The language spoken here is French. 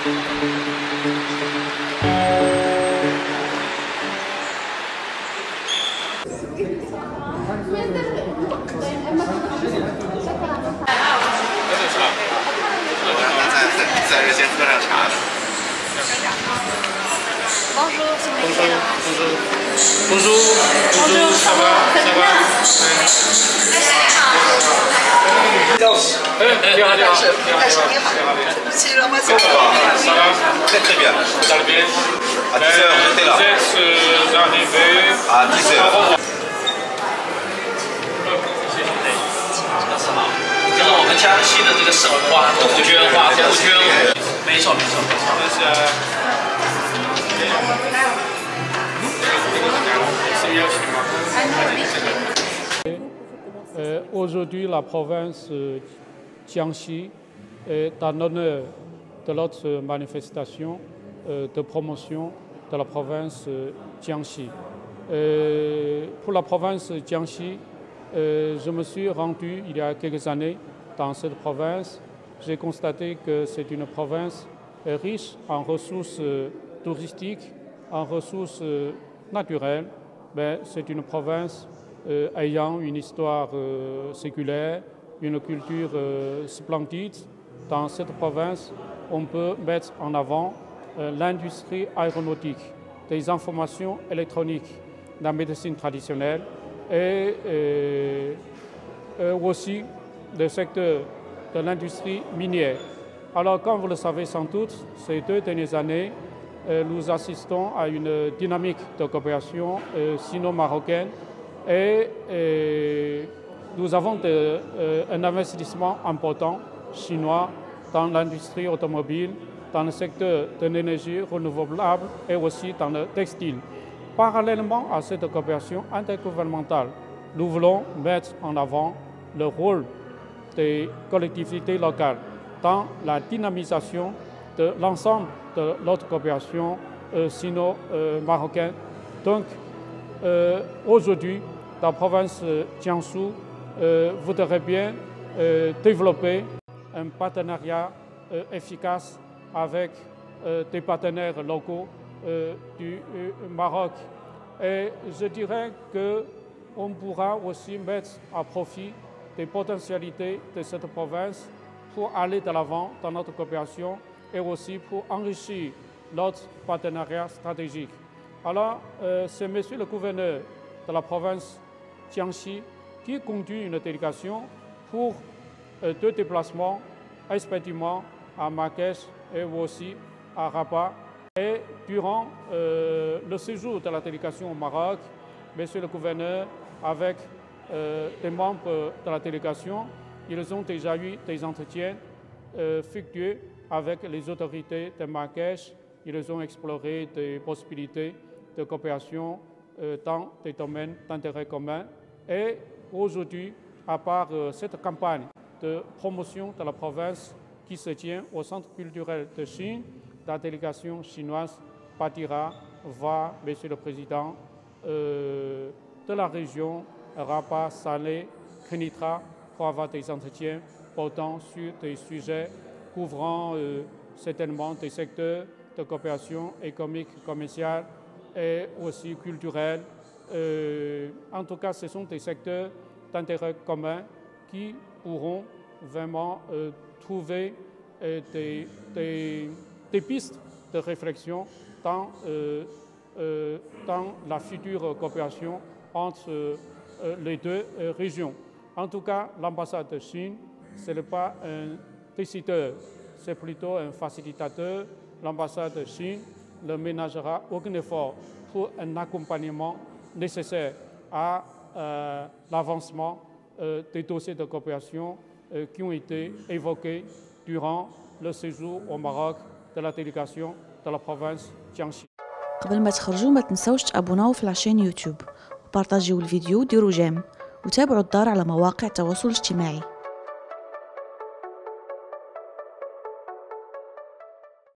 在热线喝上茶的。Bonjour, ça va? Très bien. À 10h, j'étais là. À 10h. 就是我们江西的这个省花，杜鹃花，杜鹃，没错。Aujourd'hui, la province Jiangxi est en l'honneur de notre manifestation de promotion de la province Jiangxi. Pour la province Jiangxi, je me suis rendu il y a quelques années dans cette province. J'ai constaté que c'est une province riche en ressources touristiques, en ressources naturelles. Mais c'est une province ayant une histoire séculaire, une culture splendide. Dans cette province, on peut mettre en avant l'industrie aéronautique, des informations électroniques, la médecine traditionnelle et aussi le secteur de l'industrie minière. Alors, comme vous le savez sans doute, ces 2 dernières années, nous assistons à une dynamique de coopération sino-marocaine et nous avons un investissement important chinois dans l'industrie automobile, dans le secteur de l'énergie renouvelable et aussi dans le textile. Parallèlement à cette coopération intergouvernementale, nous voulons mettre en avant le rôle des collectivités locales dans la dynamisation de l'ensemble de notre coopération sino-marocaine. Donc, aujourd'hui, la province Jiangsu voudrait bien développer un partenariat efficace avec des partenaires locaux du Maroc. Et je dirais qu'on pourra aussi mettre à profit des potentialités de cette province pour aller de l'avant dans notre coopération et aussi pour enrichir notre partenariat stratégique. Alors, c'est monsieur le gouverneur de la province Jiangxi qui conduit une délégation pour 2 déplacements, respectivement à Marrakech et aussi à Rabat. Et durant le séjour de la délégation au Maroc, monsieur le gouverneur, avec des membres de la délégation, ils ont déjà eu des entretiens fructueux avec les autorités de Marrakech. Ils ont exploré des possibilités de coopération dans des domaines d'intérêt commun. Et aujourd'hui, à part cette campagne de promotion de la province qui se tient au Centre culturel de Chine, la délégation chinoise partira voir Monsieur le Président de la région Rabat, Salé, Kenitra pour avoir des entretiens portant sur des sujets couvrant certainement des secteurs de coopération économique, commerciale et aussi culturelle. En tout cas, ce sont des secteurs d'intérêt commun qui pourront vraiment trouver des pistes de réflexion dans la future coopération entre les 2 régions. En tout cas, l'ambassade de Chine, ce n'est pas un décideur, c'est plutôt un facilitateur. L'ambassade de Chine ne ménagera aucun effort pour un accompagnement nécessaire à l'avancement des dossiers de coopération qui ont été évoqués durant le séjour au Maroc de la délégation de la province Jiangxi. قبل ما تخرجوا ما تنسوش تابوناو في العشان يوتيوب وبارطاجيو الفيديو وديروا جيم وتابعوا الدار على مواقع التواصل الاجتماعي.